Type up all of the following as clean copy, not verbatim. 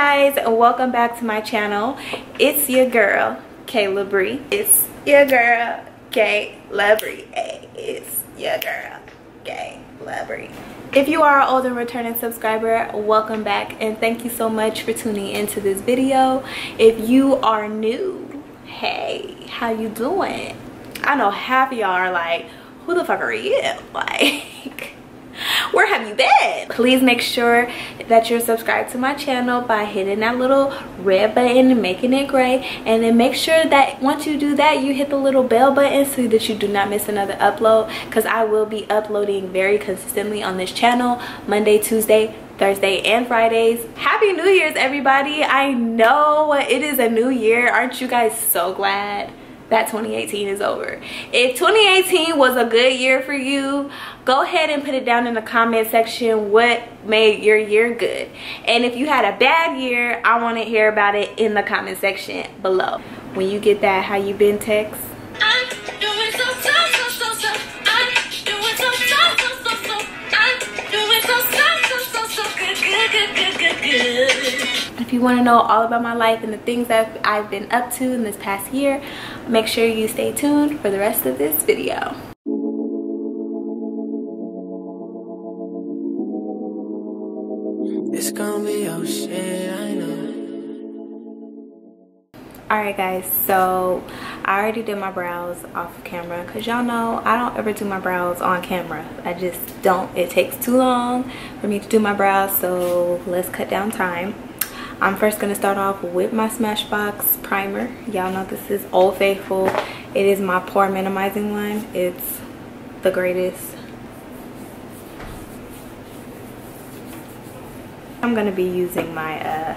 guys, welcome back to my channel. It's your girl Kayla Bree. It's your girl Kayla Bree. Hey, it's your girl Kayla Bree. If you are an old and returning subscriber, welcome back and thank you so much for tuning into this video. If you are new, hey, how you doing? I know half of y'all are like, who the fuck are you? Like, where have you been? Please make sure that you're subscribed to my channel by hitting that little red button and making it gray, and then make sure that once you do that, you hit the little bell button so that you do not miss another upload, because I will be uploading very consistently on this channel Monday, Tuesday, Thursday, and Fridays. Happy New Year's, everybody. I know it is a new year. Aren't you guys so glad that 2018 is over? If 2018 was a good year for you, go ahead and put it down in the comment section what made your year good. And if you had a bad year, I want to hear about it in the comment section below. When you get that how you been text, I'm doing so I'm doing so I'm doing so good. If you want to know all about my life and the things that I've been up to in this past year, make sure you stay tuned for the rest of this video. It's gonna be oh shit, I know. Alright guys, so I already did my brows off camera, because y'all know I don't ever do my brows on camera. I just don't. It takes too long for me to do my brows, so let's cut down time. I'm first going to start off with my Smashbox primer. Y'all know this is Old Faithful. It is my pore minimizing one. It's the greatest. I'm going to be using my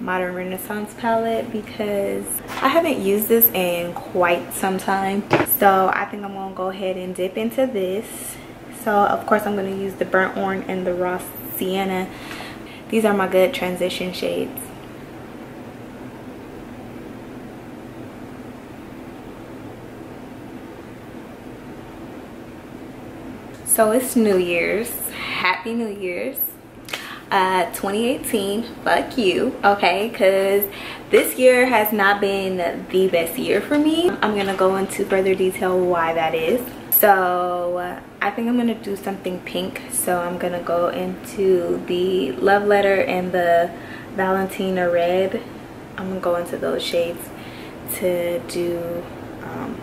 Modern Renaissance palette because I haven't used this in quite some time. So I think I'm going to go ahead and dip into this. So of course I'm going to use the Burnt Orange and the Raw Sienna. These are my good transition shades. So it's New Year's. Happy New Year's. 2018, fuck you, okay? Because this year has not been the best year for me. I'm gonna go into further detail why that is. So I think I'm gonna do something pink. So I'm gonna go into the Love Letter and the Valentina Red. I'm gonna go into those shades to do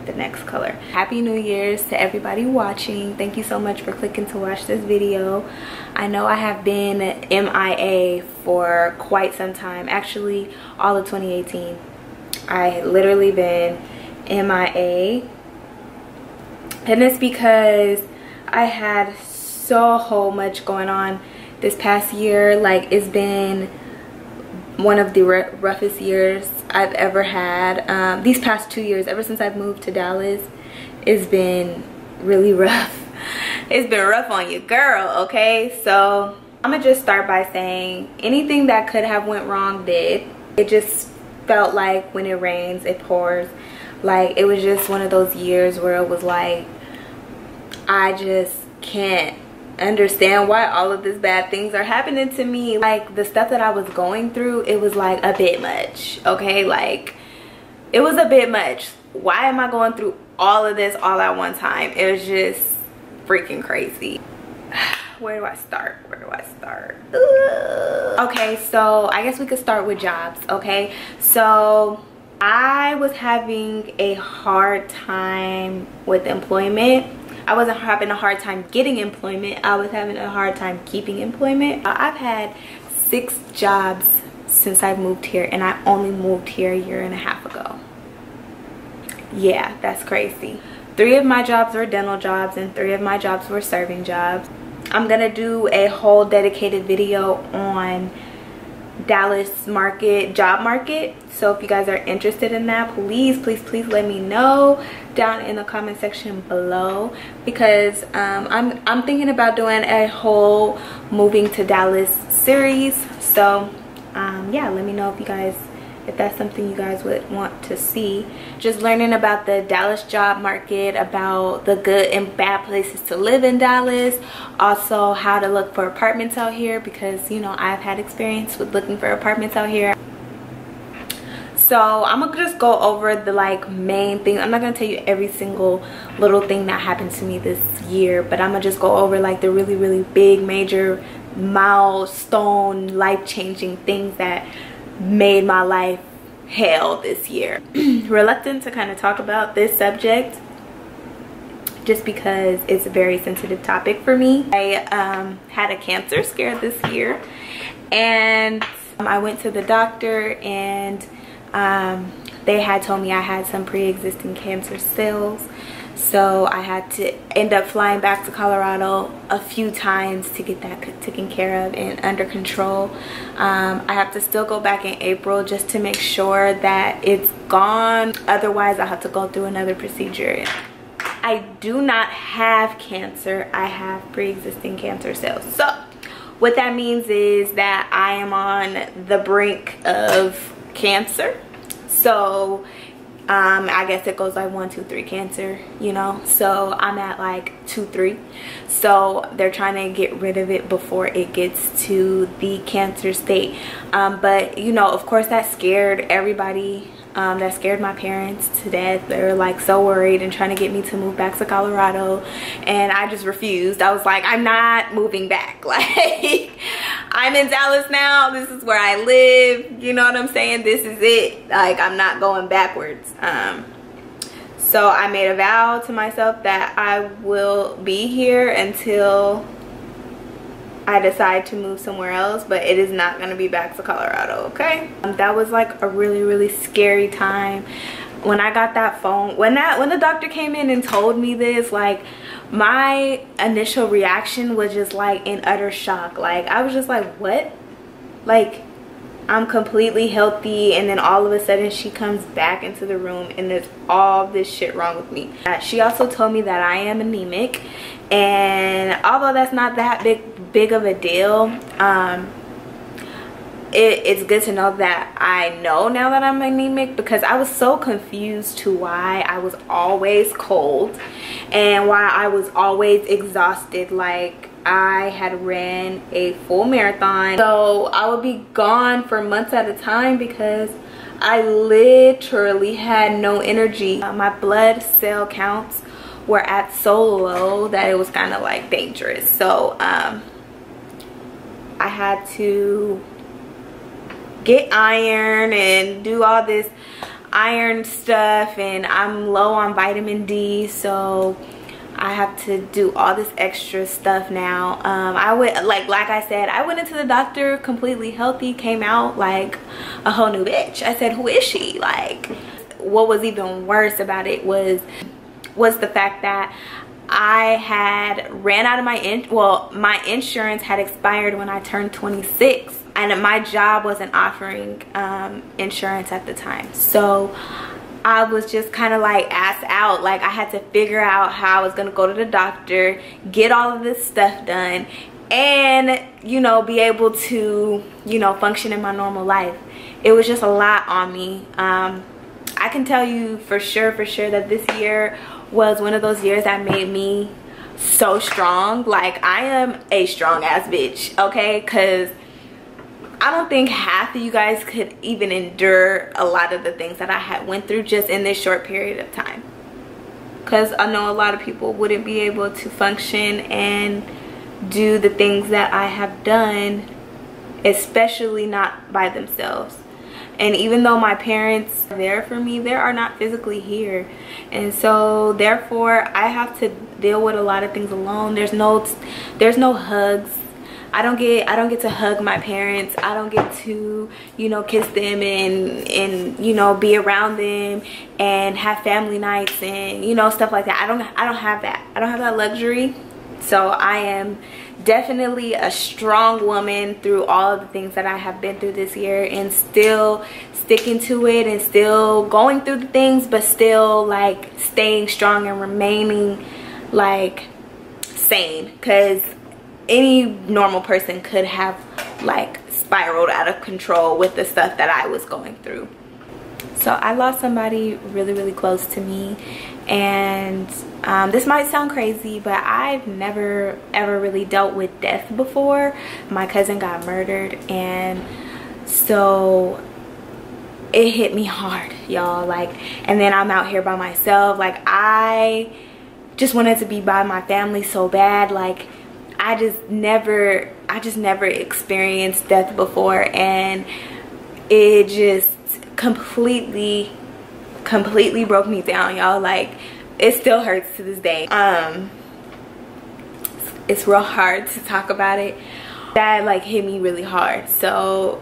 the next color. Happy New Year's to everybody watching. Thank you so much for clicking to watch this video. I know I have been MIA for quite some time. Actually, all of 2018. I literally been MIA. And it's because I had so much going on this past year. Like, it's been one of the roughest years I've ever had. These past 2 years, ever since I've moved to Dallas, it's been really rough. It's been rough on you, girl, okay? So I'm gonna just start by saying anything that could have went wrong did. It just felt like when it rains, it pours. Like, it was just one of those years where it was like, I just can't understand why all of these bad things are happening to me. Like, the stuff that I was going through, it was like a bit much, okay? Like, it was a bit much. Why am I going through all of this all at one time? It was just freaking crazy. Where do I start? Where do I start? Ugh. Okay, so I guess we could start with jobs, okay? So I was having a hard time with employment. I wasn't having a hard time getting employment. I was having a hard time keeping employment. I've had 6 jobs since I moved here, and I only moved here a year and a half ago. Yeah, that's crazy. 3 of my jobs were dental jobs and 3 of my jobs were serving jobs. I'm gonna do a whole dedicated video on Dallas market, job market. So if you guys are interested in that, please let me know down in the comment section below, because I'm thinking about doing a whole moving to Dallas series. So yeah, let me know if you guys if that's something you guys would want to see. Just learning about the Dallas job market, about the good and bad places to live in Dallas, also how to look for apartments out here, because you know I've had experience with looking for apartments out here. So I'm gonna just go over the like main things. I'm not gonna tell you every single little thing that happened to me this year, but I'm gonna just go over like the really big major milestone life-changing things that made my life hell this year. Reluctant to kind of talk about this subject just because it's a very sensitive topic for me. I had a cancer scare this year, and I went to the doctor, and they had told me I had some pre-existing cancer cells. So I had to end up flying back to Colorado a few times to get that taken care of and under control. I have to still go back in April just to make sure that it's gone. Otherwise, I'll have to go through another procedure. I do not have cancer. I have pre-existing cancer cells. So what that means is that I am on the brink of cancer. So I guess it goes like 1, 2, 3 cancer, you know, so I'm at like 2, 3. So they're trying to get rid of it before it gets to the cancer state. But you know, of course that scared everybody. That scared my parents to death. They were like so worried and trying to get me to move back to Colorado, and I just refused. I was like, I'm not moving back. Like, I'm in Dallas now. This is where I live. You know what I'm saying? This is it. Like, I'm not going backwards. So I made a vow to myself that I will be here until I decide to move somewhere else, but it is not going to be back to Colorado, okay? That was like a really scary time. When I got that phone, when the doctor came in and told me this, like, my initial reaction was just like in utter shock. Like, I was just like, what? Like, I'm completely healthy, and then all of a sudden she comes back into the room and there's all this shit wrong with me. She also told me that I am anemic, and although that's not that big of a deal, it's good to know that I know now that I'm anemic, because I was so confused to why I was always cold and why I was always exhausted. Like, I had ran a full marathon, so I would be gone for months at a time because I literally had no energy. My blood cell counts were at so low that it was kind of like dangerous. So I had to get iron and do all this iron stuff, and I'm low on vitamin D, so I have to do all this extra stuff now. I went, like I said, I went into the doctor completely healthy, came out like a whole new bitch. I said, who is she? Like, what was even worse about it was the fact that I had ran out of my insurance had expired when I turned 26, and my job wasn't offering insurance at the time. So I was just kind of like ass out. Like, I had to figure out how I was gonna go to the doctor, get all of this stuff done, and, you know, be able to, you know, function in my normal life. It was just a lot on me. I can tell you for sure that this year was one of those years that made me so strong. Like, I am a strong ass bitch, okay? Because I don't think half of you guys could even endure a lot of the things that I had went through just in this short period of time. Because I know a lot of people wouldn't be able to function and do the things that I have done, especially not by themselves. And even though my parents are there for me, they are not physically here. And so therefore I have to deal with a lot of things alone. There's no hugs. I don't get to hug my parents. I don't get to, you know, kiss them and you know, be around them and have family nights and, you know, stuff like that. I don't have that. I don't have that luxury. So I am definitely a strong woman through all of the things that I have been through this year, and still sticking to it and still going through the things, but still like staying strong and remaining like sane, because any normal person could have like spiraled out of control with the stuff that I was going through. So I lost somebody really close to me, and this might sound crazy, but I've never ever really dealt with death before. My cousin got murdered, and so it hit me hard, y'all. Like, and then I'm out here by myself. Like, I just wanted to be by my family so bad. Like, I just never experienced death before, and it just completely broke me down, y'all. Like, it still hurts to this day. It's real hard to talk about it. That like hit me really hard. So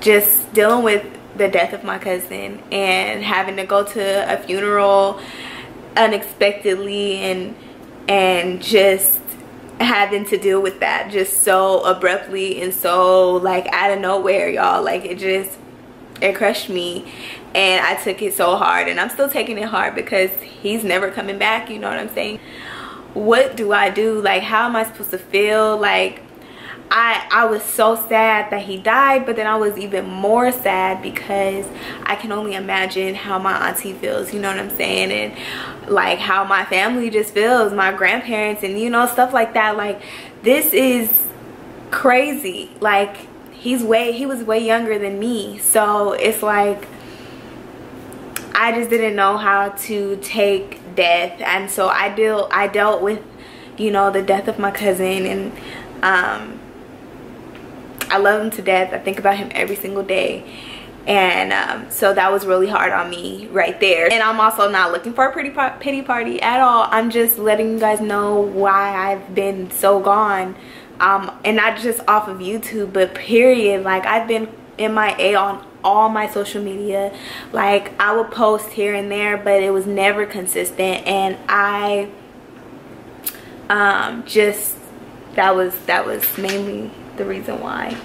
just dealing with the death of my cousin and having to go to a funeral unexpectedly, and just having to deal with that just so abruptly and so like out of nowhere, y'all. Like, it crushed me, and I took it so hard, and I'm still taking it hard because he's never coming back, you know what I'm saying? What do I do? Like, how am I supposed to feel? Like, I was so sad that he died, but then I was even more sad because I can only imagine how my auntie feels, you know what I'm saying? And like how my family just feels, my grandparents, and you know, stuff like that. Like, this is crazy. Like, he was way younger than me, so it's like I just didn't know how to take death. And so I dealt with, you know, the death of my cousin, and I love him to death. I think about him every single day, and so that was really hard on me right there. And I'm also not looking for a pity party at all. I'm just letting you guys know why I've been so gone, and not just off of YouTube, but period. Like, I've been MIA on all my social media. Like, I would post here and there, but it was never consistent, and I just that was mainly the reason why.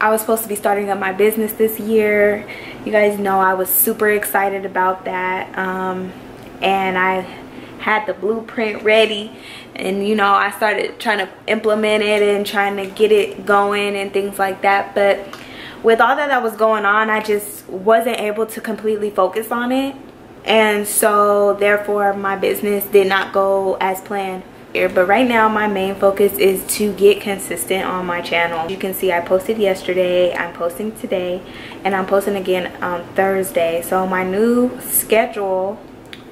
I was supposed to be starting up my business this year. You guys know I was super excited about that, and I had the blueprint ready, and you know, I started trying to implement it and trying to get it going and things like that. But with all that was going on, I just wasn't able to completely focus on it, and so therefore my business did not go as planned. But right now my main focus is to get consistent on my channel. You can see I posted yesterday, I'm posting today, and I'm posting again on Thursday. So my new schedule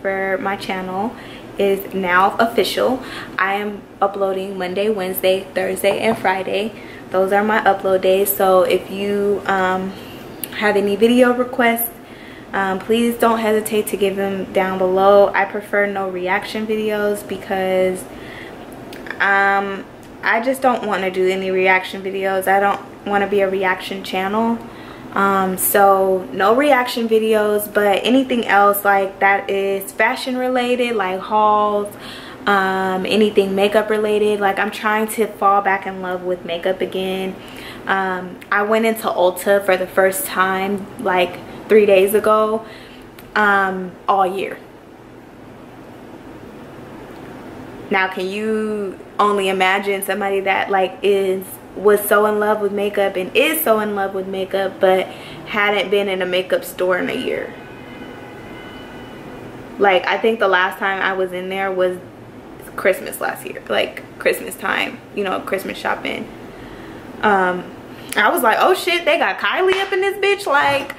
for my channel is now official. I am uploading Monday, Wednesday, Thursday, and Friday. Those are my upload days. So if you have any video requests, please don't hesitate to give them down below. I prefer no reaction videos because I just don't want to do any reaction videos. I don't want to be a reaction channel. So no reaction videos, but anything else like that is fashion related, like hauls, anything makeup related. Like, I'm trying to fall back in love with makeup again. I went into Ulta for the first time like 3 days ago, all year. Now, can you only imagine somebody that like was so in love with makeup and is so in love with makeup but hadn't been in a makeup store in a year? Like, I think the last time I was in there was Christmas last year, like Christmas time, you know, Christmas shopping. I was like, oh shit, they got Kylie up in this bitch. Like,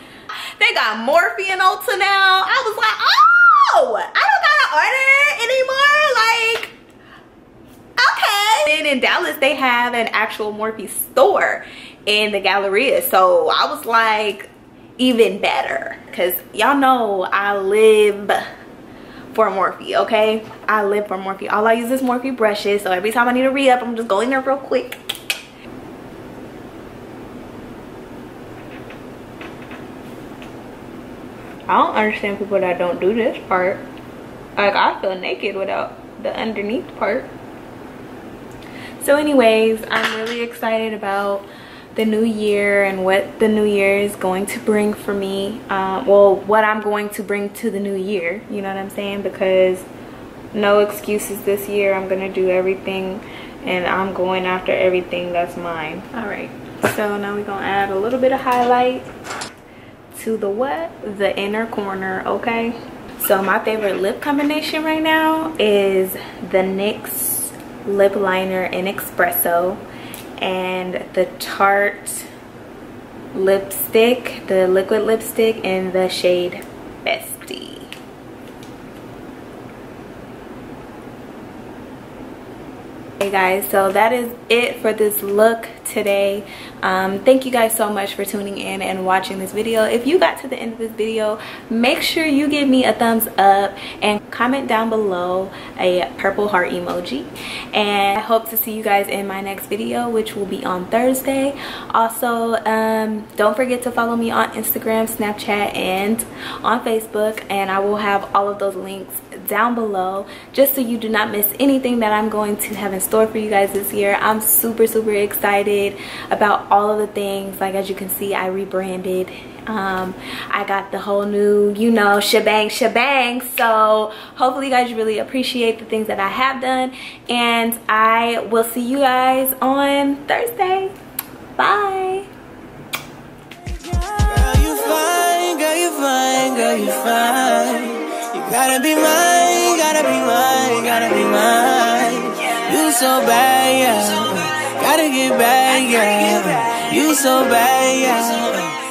they got Morphe and Ulta now. I was like, oh, I don't gotta order anymore. Like, okay. And in Dallas, they have an actual Morphe store in the Galleria. So I was like, even better. Because y'all know I live for Morphe, okay? I live for Morphe. All I use is Morphe brushes. So every time I need to re-up, I'm just going there real quick. I don't understand people that don't do this part. Like, I feel naked without the underneath part. So anyways, I'm really excited about the new year and what the new year is going to bring for me. Well, what I'm going to bring to the new year, you know what I'm saying? Because no excuses this year. I'm gonna do everything and I'm going after everything that's mine. All right, so now we're gonna add a little bit of highlight to the what? The inner corner, okay? So my favorite lip combination right now is the NYX lip liner in Espresso and the Tarte lipstick, the liquid lipstick in the shade Bestie. Hey guys, so that is it for this look today. Thank you guys so much for tuning in and watching this video. If you got to the end of this video, make sure you give me a thumbs up and comment down below a purple heart emoji. And I hope to see you guys in my next video, which will be on Thursday. Also, don't forget to follow me on Instagram, Snapchat, and on Facebook, and I will have all of those links down below just so you do not miss anything that I'm going to have in store for you guys this year. I'm super excited about all of the things. Like, as you can see, I rebranded. I got the whole new, you know, shebang. So hopefully you guys really appreciate the things that I have done, and I will see you guys on Thursday. Bye. Girl, you fine, girl, you fine, girl, you fine. You gotta be mine, gotta be mine, gotta be mine. You so bad, yeah. Gotta get back, yeah. You so bad, yeah.